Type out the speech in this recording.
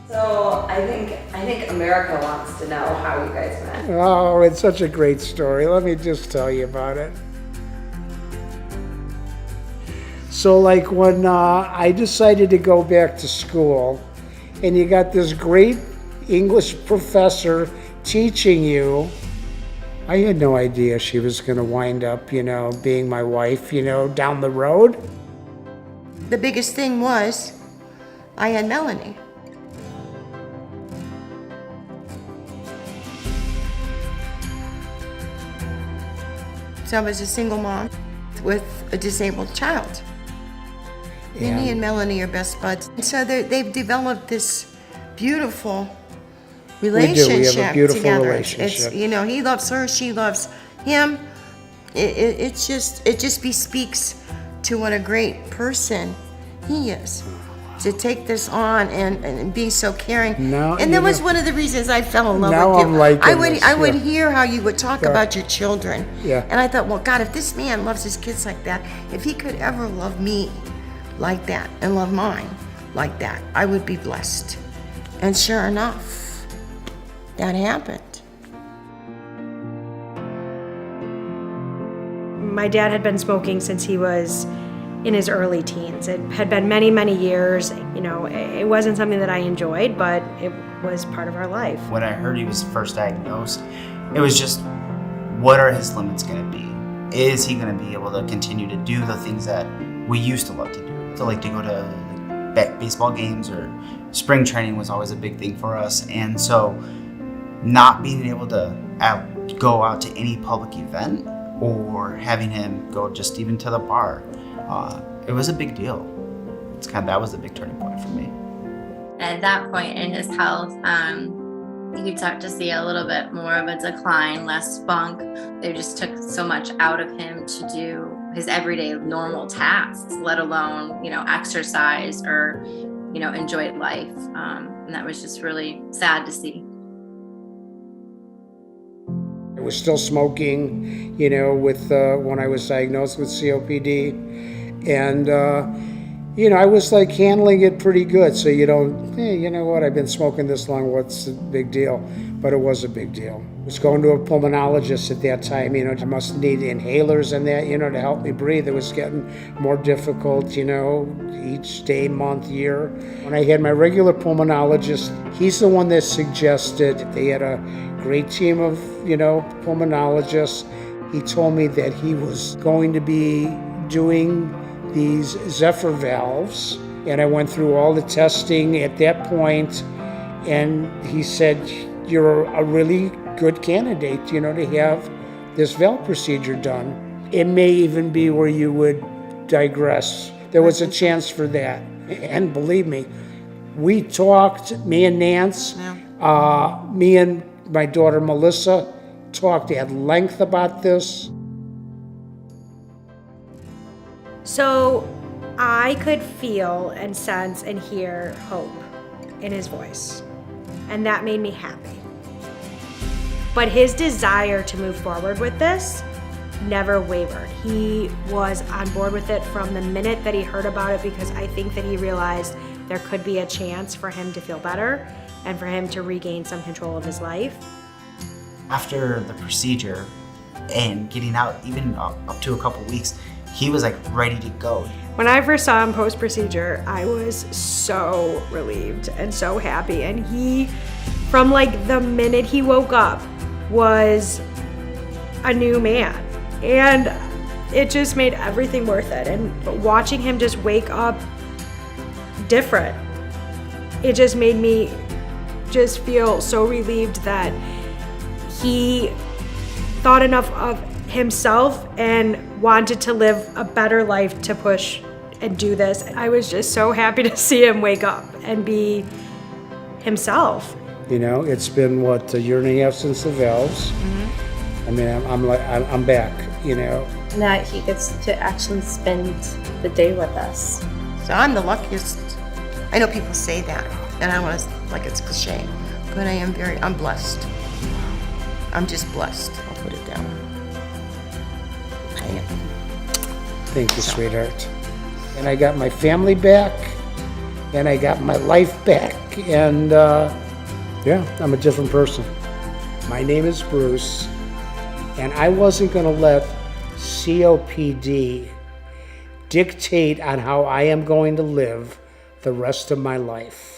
So I think America wants to know how you guys met. Oh, it's such a great story. Let me just tell you about it. So like when I decided to go back to school, and you got this great English professor teaching you, I had no idea she was going to wind up, being my wife, down the road. The biggest thing was I had Melanie. So I was a single mom with a disabled child. Minnie and Melanie are best buds. And so they've developed this beautiful relationship We do. We have a beautiful together. relationship. It's, he loves her, she loves him. It just bespeaks to what a great person he is. To take this on and be so caring. And that was one of the reasons I fell in love with you. I'm liking I would hear how you would talk about your children. Yeah. And I thought, well, God, if this man loves his kids like that, if he could ever love me like that and love mine like that, I would be blessed. And sure enough, that happened. My dad had been smoking since he was in his early teens. It had been many, many years. It wasn't something that I enjoyed, but it was part of our life. When I heard he was first diagnosed, it was just, what are his limits going to be? Is he going to be able to continue to do the things that we used to love to do? So like to go to baseball games or spring training was always a big thing for us. And so not being able to go out to any public event or having him go just even to the bar, it was a big deal. That was the big turning point for me. At that point in his health, you could start to see a little bit more of a decline, less spunk. They just took so much out of him to do his everyday normal tasks, let alone, exercise or, enjoy life. And that was just really sad to see. I was still smoking, with when I was diagnosed with COPD. And, I was like handling it pretty good. So you know what, I've been smoking this long, what's the big deal? But it was a big deal. I was going to a pulmonologist at that time, I must need inhalers and that, to help me breathe. It was getting more difficult, each day, month, year. When I had my regular pulmonologist, he's the one that suggested, they had a great team of, pulmonologists. He told me that he was going to be doing these Zephyr valves, and I went through all the testing at that point, and he said, you're a really good candidate, to have this valve procedure done. It may even be where you would digress. There was a chance for that. And believe me, we talked, me and Nance, me and my daughter Melissa talked at length about this. So I could feel and sense and hear hope in his voice, and that made me happy. But his desire to move forward with this never wavered. He was on board with it from the minute that he heard about it, because I think that he realized there could be a chance for him to feel better and for him to regain some control of his life. After the procedure and getting out, even up to a couple weeks, he was like ready to go. When I first saw him post-procedure, I was so relieved and so happy. And he, from like the minute he woke up, was a new man. And it just made everything worth it. And watching him just wake up different, it just made me just feel so relieved that he thought enough of himself and wanted to live a better life to push and do this. I was just so happy to see him wake up and be himself. It's been what, a year and a half since the valves. I mean, I'm back. That he gets to actually spend the day with us. So I'm the luckiest. I know people say that, and I want to, like it's cliche, but I'm blessed. I'm just blessed. I'll put it down. I am. Thank you, sweetheart. And I got my family back. and I got my life back, and yeah, I'm a different person. My name is Bruce, and I wasn't going to let COPD dictate on how I am going to live the rest of my life.